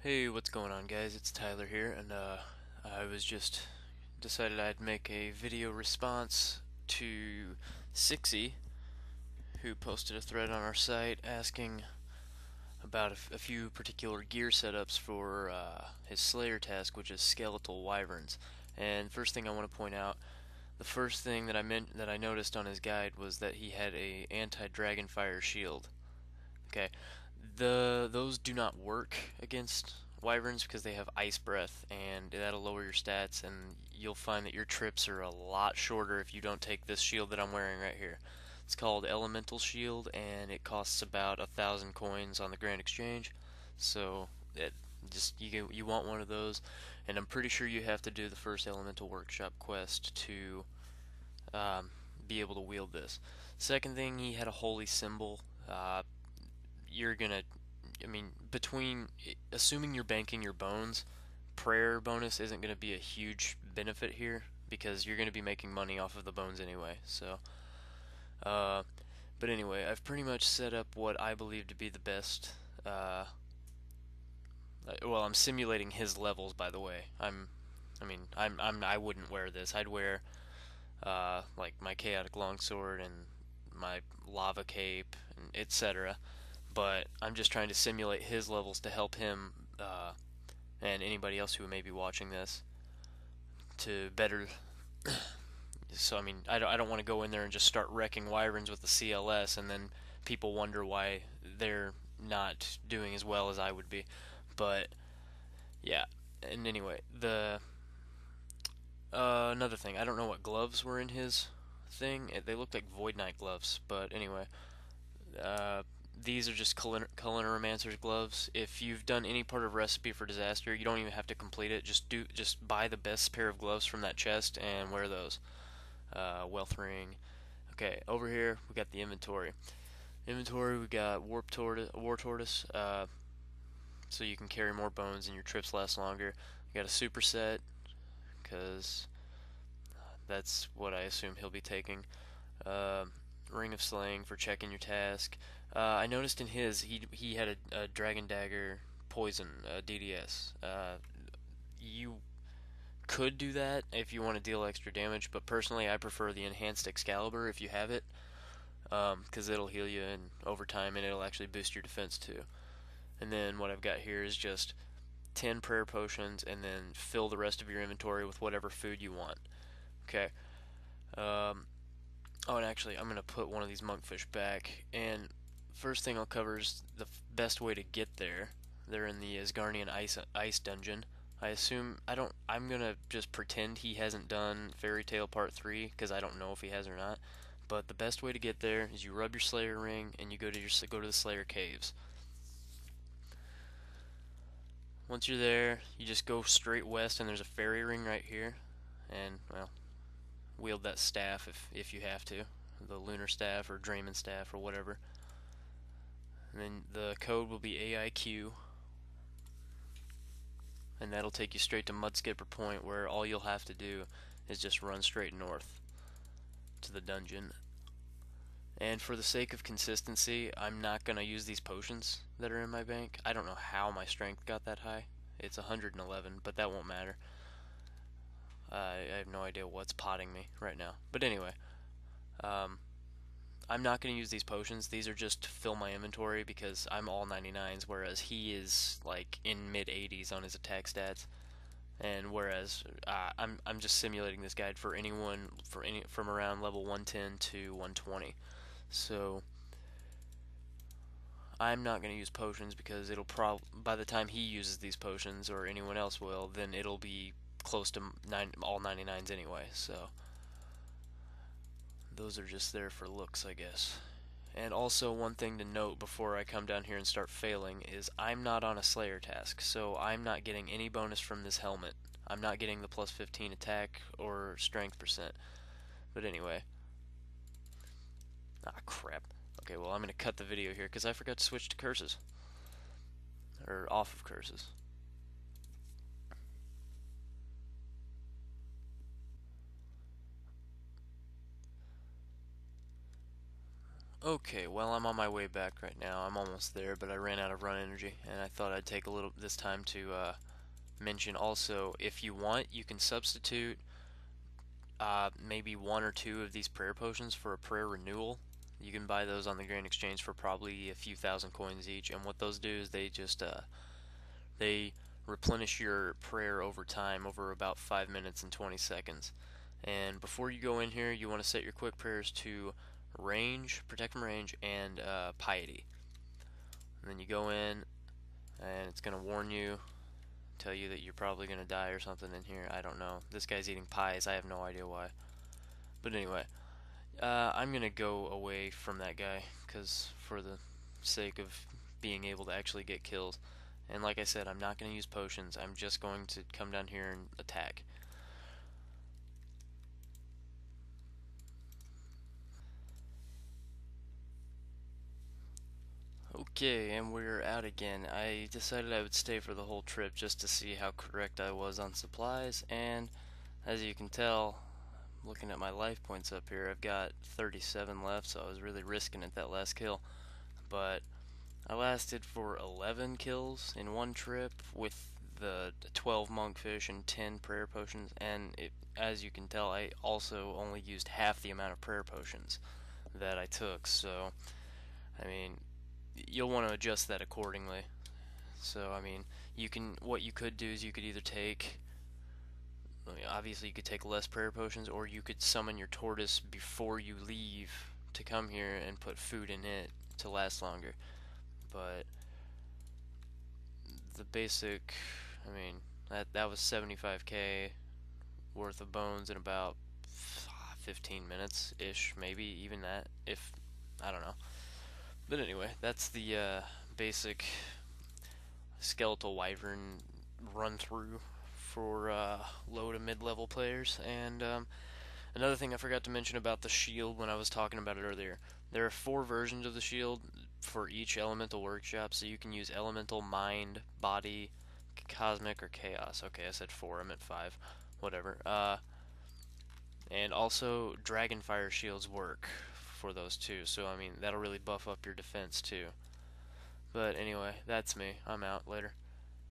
Hey, what's going on, guys? It's Tyler here, and I was just decided I'd make a video response to Sixy, who posted a thread on our site asking about a few particular gear setups for his Slayer task, which is Skeletal Wyverns. And first thing I want to point out, the first thing that I noticed on his guide was that he had a anti-dragon fire shield. Okay, those do not work against wyverns because they have ice breath, and that'll lower your stats, and you'll find that your trips are a lot shorter if you don't take this shield that I'm wearing right here. It's called Elemental Shield, and it costs about 1,000 coins on the Grand Exchange. So it just you want one of those, and I'm pretty sure you have to do the first Elemental Workshop quest to be able to wield this. Second thing, he had a holy symbol. You're gonna, I mean, between assuming you're banking your bones, prayer bonus isn't gonna be a huge benefit here because you're gonna be making money off of the bones anyway. So, uh, but anyway, I've pretty much set up what I believe to be the best. Well, I'm simulating his levels, by the way. I wouldn't wear this. I'd wear like my chaotic longsword and my lava cape and etc. But I'm just trying to simulate his levels to help him and anybody else who may be watching this to better. So I don't want to go in there and just start wrecking wyverns with the CLS, and then people wonder why they're not doing as well as I would be. But yeah, and anyway, the another thing, I don't know what gloves were in his thing. They looked like Void Knight gloves, but anyway, uh, these are just Culinary gloves. If you've done any part of Recipe for Disaster, you don't even have to complete it. Just buy the best pair of gloves from that chest and wear those. Wealth ring. Okay, over here we got the inventory. Inventory, we got War Tortoise, so you can carry more bones and your trips last longer. We got a superset, because that's what I assume he'll be taking. Uh, Ring of Slaying for checking your task. I noticed in his he had a Dragon Dagger poison DDS. You could do that if you want to deal extra damage, but personally I prefer the Enhanced Excalibur if you have it, because it'll heal you in over time and it'll actually boost your defense too. And then what I've got here is just 10 prayer potions, and then fill the rest of your inventory with whatever food you want. Okay. Um, Oh, and actually, I'm gonna put one of these monkfish back. And first thing I'll cover is the best way to get there. They're in the Asgardian ice dungeon. I assume I don't. I'm gonna just pretend he hasn't done Fairy Tale Part 3 because I don't know if he has or not. But the best way to get there is you rub your Slayer ring and you go to the Slayer caves. Once you're there, you just go straight west and there's a fairy ring right here. And well, wield that staff if you have to, the lunar staff or Draymond staff or whatever. And then the code will be AIQ, and that'll take you straight to Mudskipper Point, where all you'll have to do is just run straight north to the dungeon. And for the sake of consistency, I'm not going to use these potions that are in my bank. I don't know how my strength got that high. It's 111, but that won't matter. I have no idea what's potting me right now. But anyway, um, I'm not going to use these potions. These are just to fill my inventory because I'm all 99s, whereas he is like in mid 80s on his attack stats. And whereas I'm just simulating this guide for anyone from around level 110 to 120. So I'm not going to use potions because it'll by the time he uses these potions or anyone else will, then it'll be close to all 99s anyway. So those are just there for looks, I guess. And also, one thing to note before I come down here and start failing is I'm not on a Slayer task, so I'm not getting any bonus from this helmet. I'm not getting the plus 15 attack or strength percent. But anyway. Ah, crap. Okay, well, I'm going to cut the video here because I forgot to switch to curses. Or off of curses. Okay, well, I'm on my way back right now. I'm almost there, but I ran out of run energy, and I thought I'd take a little this time to mention also, if you want, you can substitute maybe one or two of these prayer potions for a prayer renewal. You can buy those on the Grand Exchange for probably a few thousand coins each, and what those do is they replenish your prayer over time, over about 5 minutes and 20 seconds. And before you go in here, you want to set your quick prayers to range, protect from range, and piety. And then you go in, and it's going to warn you, tell you that you're probably going to die or something in here. I don't know. This guy's eating pies. I have no idea why. But anyway, I'm going to go away from that guy, because for the sake of being able to actually get kills. And like I said, I'm not going to use potions. I'm just going to come down here and attack. Okay, and we're out again. I decided I would stay for the whole trip just to see how correct I was on supplies, and as you can tell, looking at my life points up here, I've got 37 left, so I was really risking it that last kill. But I lasted for 11 kills in one trip with the 12 monkfish and 10 prayer potions, and as you can tell, I also only used half the amount of prayer potions that I took, so I mean, you'll want to adjust that accordingly. So, I mean, what you could do is you could either take, obviously you could take less prayer potions, or you could summon your tortoise before you leave to come here and put food in it to last longer. But the basic, I mean, that was 75k worth of bones in about 15 minutes ish, maybe even that, if I don't know. But anyway, that's the basic Skeletal Wyvern run through for low to mid level players. And another thing I forgot to mention about the shield when I was talking about it earlier, there are 4 versions of the shield for each elemental workshop, so you can use elemental, mind, body, cosmic, or chaos. Okay, I said 4, I meant 5. Whatever. And also, dragonfire shields work for those too, so I mean, that'll really buff up your defense too. But anyway, that's me. I'm out. Later.